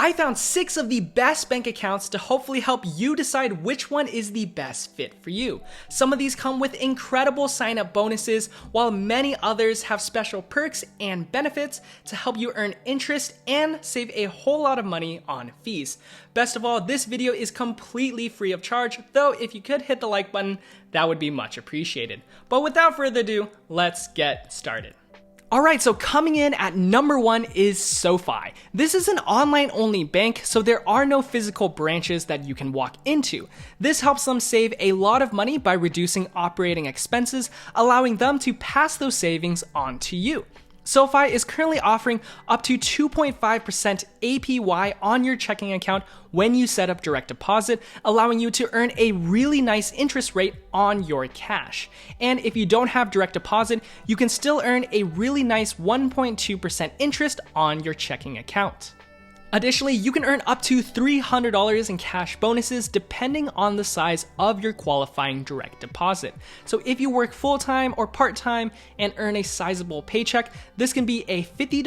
I found 6 of the best bank accounts to hopefully help you decide which one is the best fit for you. Some of these come with incredible sign-up bonuses, while many others have special perks and benefits to help you earn interest and save a whole lot of money on fees. Best of all, this video is completely free of charge, though if you could hit the like button, that would be much appreciated. But without further ado, let's get started. Alright, so coming in at number 1 is SoFi. This is an online-only bank, so there are no physical branches that you can walk into. This helps them save a lot of money by reducing operating expenses, allowing them to pass those savings on to you. SoFi is currently offering up to 2.5% APY on your checking account when you set up direct deposit, allowing you to earn a really nice interest rate on your cash. And if you don't have direct deposit, you can still earn a really nice 1.2% interest on your checking account. Additionally, you can earn up to $300 in cash bonuses depending on the size of your qualifying direct deposit. So if you work full-time or part-time and earn a sizable paycheck, this can be a $50,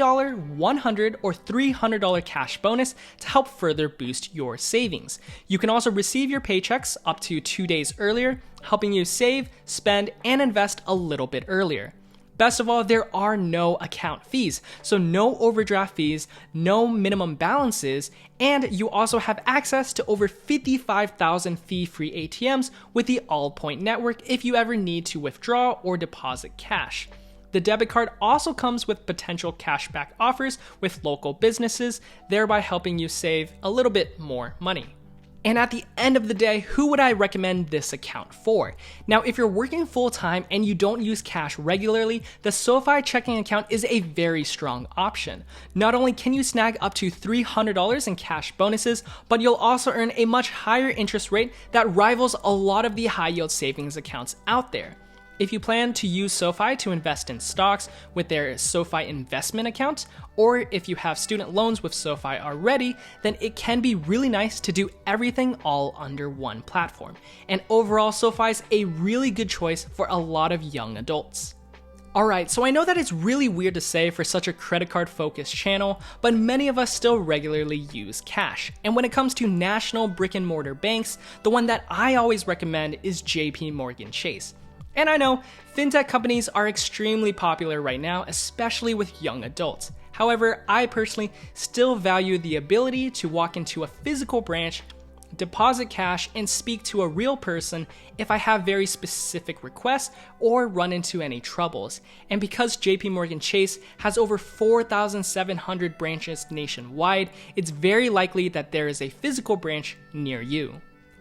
$100, or $300 cash bonus to help further boost your savings. You can also receive your paychecks up to 2 days earlier, helping you save, spend, and invest a little bit earlier. Best of all, there are no account fees, so no overdraft fees, no minimum balances, and you also have access to over 55,000 fee-free ATMs with the Allpoint network if you ever need to withdraw or deposit cash. The debit card also comes with potential cashback offers with local businesses, thereby helping you save a little bit more money. And at the end of the day, who would I recommend this account for? Now, if you're working full-time and you don't use cash regularly, the SoFi checking account is a very strong option. Not only can you snag up to $300 in cash bonuses, but you'll also earn a much higher interest rate that rivals a lot of the high-yield savings accounts out there. If you plan to use SoFi to invest in stocks with their SoFi investment account, or if you have student loans with SoFi already, then it can be really nice to do everything all under one platform. And overall, SoFi is a really good choice for a lot of young adults. Alright, so I know that it's really weird to say for such a credit card focused channel, but many of us still regularly use cash. And when it comes to national brick and mortar banks, the one that I always recommend is JP Chase. And I know, fintech companies are extremely popular right now, especially with young adults. However, I personally still value the ability to walk into a physical branch, deposit cash, and speak to a real person if I have very specific requests or run into any troubles. And because JP Chase has over 4,700 branches nationwide, it's very likely that there is a physical branch near you.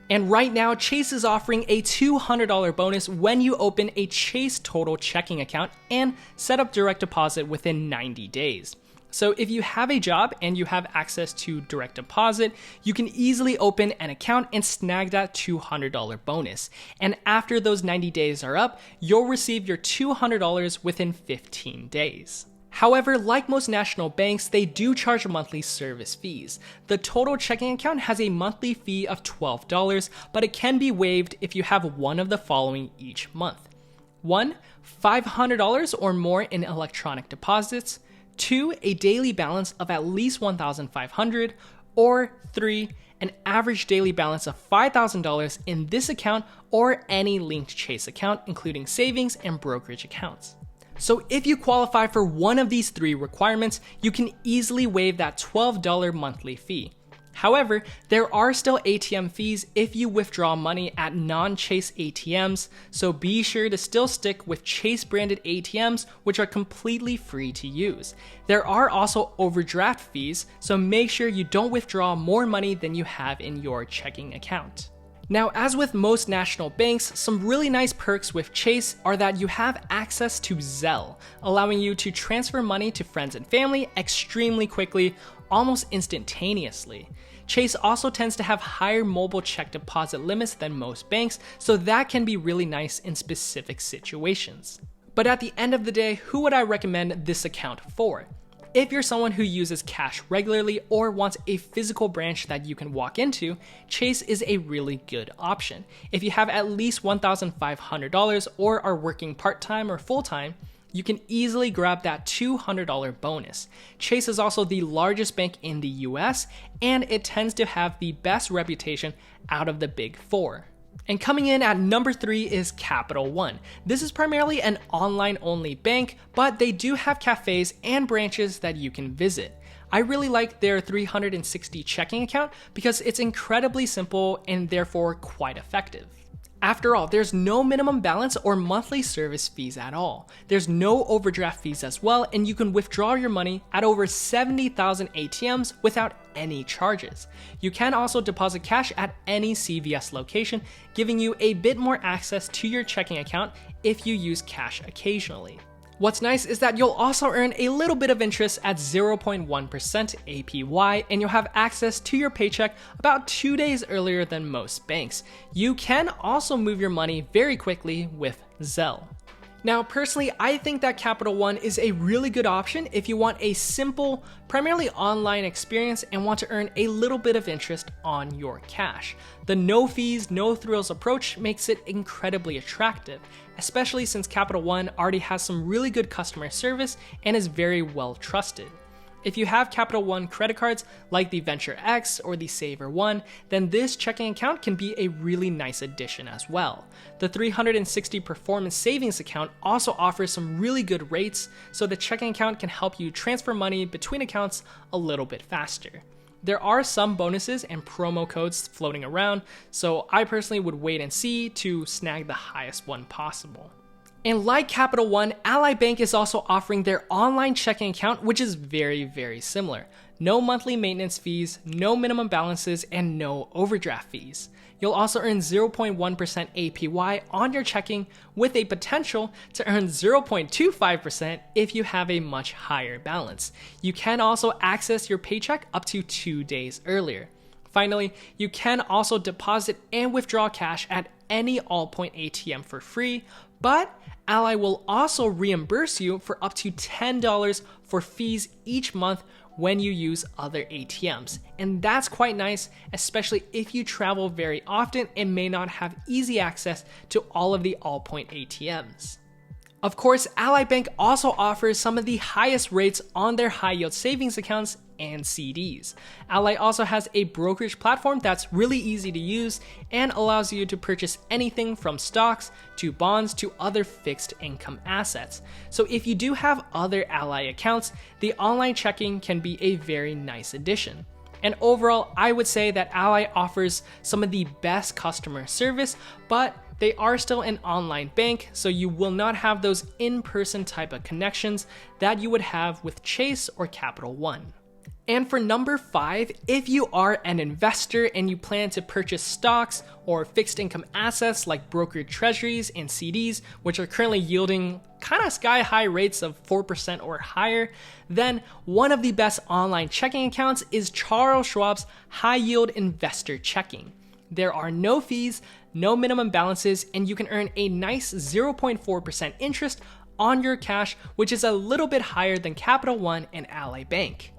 And right now, Chase is offering a $200 bonus when you open a Chase Total checking account and set up direct deposit within 90 days. So if you have a job and you have access to direct deposit, you can easily open an account and snag that $200 bonus. And after those 90 days are up, you'll receive your $200 within 15 days. However, like most national banks, they do charge monthly service fees. The Total checking account has a monthly fee of $12, but it can be waived if you have one of the following each month. 1. $500 or more in electronic deposits. 2. A daily balance of at least $1,500. Or 3. An average daily balance of $5,000 in this account or any linked Chase account, including savings and brokerage accounts. So if you qualify for one of these 3 requirements, you can easily waive that $12 monthly fee. However, there are still ATM fees if you withdraw money at non-Chase ATMs, so be sure to still stick with Chase branded ATMs, which are completely free to use. There are also overdraft fees, so make sure you don't withdraw more money than you have in your checking account. Now, as with most national banks, some really nice perks with Chase are that you have access to Zelle, allowing you to transfer money to friends and family extremely quickly, almost instantaneously. Chase also tends to have higher mobile check deposit limits than most banks, so that can be really nice in specific situations. But at the end of the day, who would I recommend this account for? If you're someone who uses cash regularly or wants a physical branch that you can walk into, Chase is a really good option. If you have at least $1,500 or are working part-time or full-time, you can easily grab that $200 bonus. Chase is also the largest bank in the US, and it tends to have the best reputation out of the big four. And coming in at number 3 is Capital One. This is primarily an online-only bank, but they do have cafes and branches that you can visit. I really like their 360 checking account because it's incredibly simple and therefore quite effective. After all, there's no minimum balance or monthly service fees at all. There's no overdraft fees as well, and you can withdraw your money at over 70,000 ATMs without any charges. You can also deposit cash at any CVS location, giving you a bit more access to your checking account if you use cash occasionally. What's nice is that you'll also earn a little bit of interest at 0.1% APY, and you'll have access to your paycheck about 2 days earlier than most banks. You can also move your money very quickly with Zelle. Now, personally, I think that Capital One is a really good option if you want a simple, primarily online experience and want to earn a little bit of interest on your cash. The no fees, no thrills approach makes it incredibly attractive, especially since Capital One already has some really good customer service and is very well trusted. If you have Capital One credit cards like the Venture X or the Saver One, then this checking account can be a really nice addition as well. The 360 Performance Savings account also offers some really good rates, so the checking account can help you transfer money between accounts a little bit faster. There are some bonuses and promo codes floating around, so I personally would wait and see to snag the highest one possible. And like Capital One, Ally Bank is also offering their online checking account, which is very, very similar. No monthly maintenance fees, no minimum balances, and no overdraft fees. You'll also earn 0.1% APY on your checking with a potential to earn 0.25% if you have a much higher balance. You can also access your paycheck up to 2 days earlier. Finally, you can also deposit and withdraw cash at any Allpoint ATM for free, but Ally will also reimburse you for up to $10 for fees each month when you use other ATMs. And that's quite nice, especially if you travel very often and may not have easy access to all of the Allpoint ATMs. Of course, Ally Bank also offers some of the highest rates on their high yield savings accounts and CDs. Ally also has a brokerage platform that's really easy to use and allows you to purchase anything from stocks to bonds to other fixed income assets. So if you do have other Ally accounts, the online checking can be a very nice addition. And overall, I would say that Ally offers some of the best customer service, but they are still an online bank, so you will not have those in-person type of connections that you would have with Chase or Capital One. And for number 5, if you are an investor and you plan to purchase stocks or fixed income assets like brokered treasuries and CDs, which are currently yielding kind of sky high rates of 4% or higher, then one of the best online checking accounts is Charles Schwab's High Yield Investor Checking. There are no fees, no minimum balances, and you can earn a nice 0.4% interest on your cash, which is a little bit higher than Capital One and Ally Bank.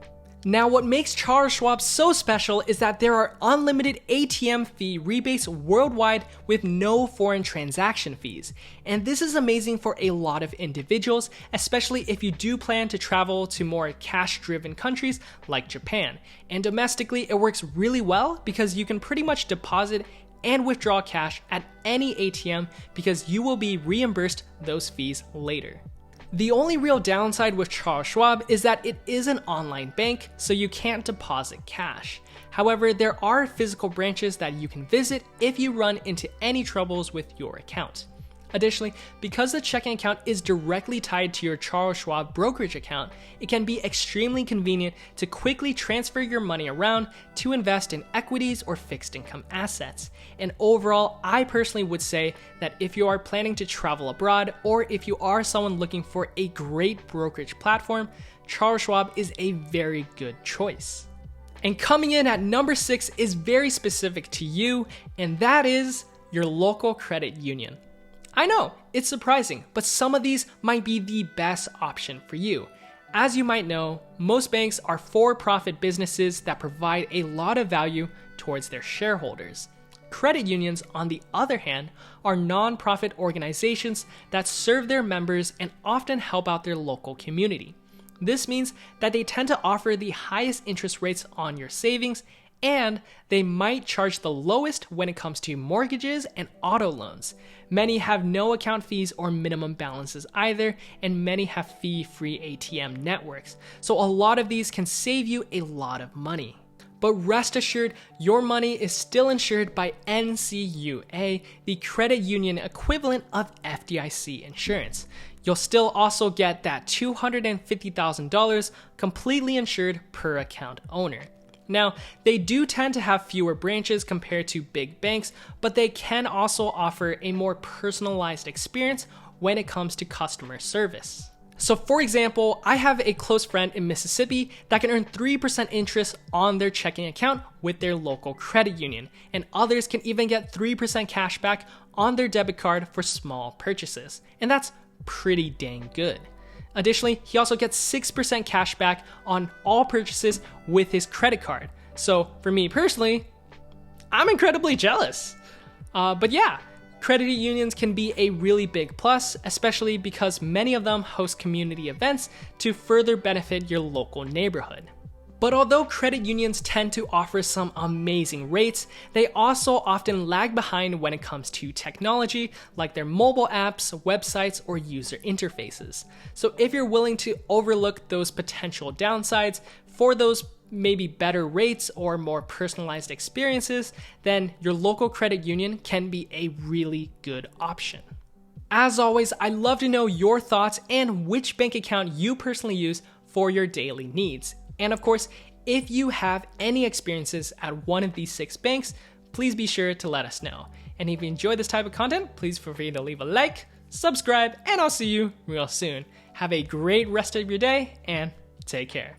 Now, what makes Charles Schwab so special is that there are unlimited ATM fee rebates worldwide with no foreign transaction fees. And this is amazing for a lot of individuals, especially if you do plan to travel to more cash-driven countries like Japan. And domestically, it works really well because you can pretty much deposit and withdraw cash at any ATM because you will be reimbursed those fees later. The only real downside with Charles Schwab is that it is an online bank, so you can't deposit cash. However, there are physical branches that you can visit if you run into any troubles with your account. Additionally, because the checking account is directly tied to your Charles Schwab brokerage account, it can be extremely convenient to quickly transfer your money around to invest in equities or fixed income assets. And overall, I personally would say that if you are planning to travel abroad or if you are someone looking for a great brokerage platform, Charles Schwab is a very good choice. And coming in at number 6 is very specific to you, and that is your local credit union. I know, it's surprising, but some of these might be the best option for you. As you might know, most banks are for-profit businesses that provide a lot of value towards their shareholders. Credit unions, on the other hand, are non-profit organizations that serve their members and often help out their local community. This means that they tend to offer the highest interest rates on your savings, and they might charge the lowest when it comes to mortgages and auto loans. Many have no account fees or minimum balances either, and many have fee-free ATM networks. So a lot of these can save you a lot of money. But rest assured, your money is still insured by NCUA, the credit union equivalent of FDIC insurance. You'll still also get that $250,000 completely insured per account owner. Now, they do tend to have fewer branches compared to big banks, but they can also offer a more personalized experience when it comes to customer service. So for example, I have a close friend in Mississippi that can earn 3% interest on their checking account with their local credit union, and others can even get 3% cash back on their debit card for small purchases, and that's pretty dang good. Additionally, he also gets 6% cash back on all purchases with his credit card. So for me personally, I'm incredibly jealous. But yeah, credit unions can be a really big plus, especially because many of them host community events to further benefit your local neighborhood. But although credit unions tend to offer some amazing rates, they also often lag behind when it comes to technology, like their mobile apps, websites, or user interfaces. So if you're willing to overlook those potential downsides for those maybe better rates or more personalized experiences, then your local credit union can be a really good option. As always, I'd love to know your thoughts and which bank account you personally use for your daily needs. And of course, if you have any experiences at one of these 6 banks, please be sure to let us know. And if you enjoy this type of content, please feel free to leave a like, subscribe, and I'll see you real soon. Have a great rest of your day and take care.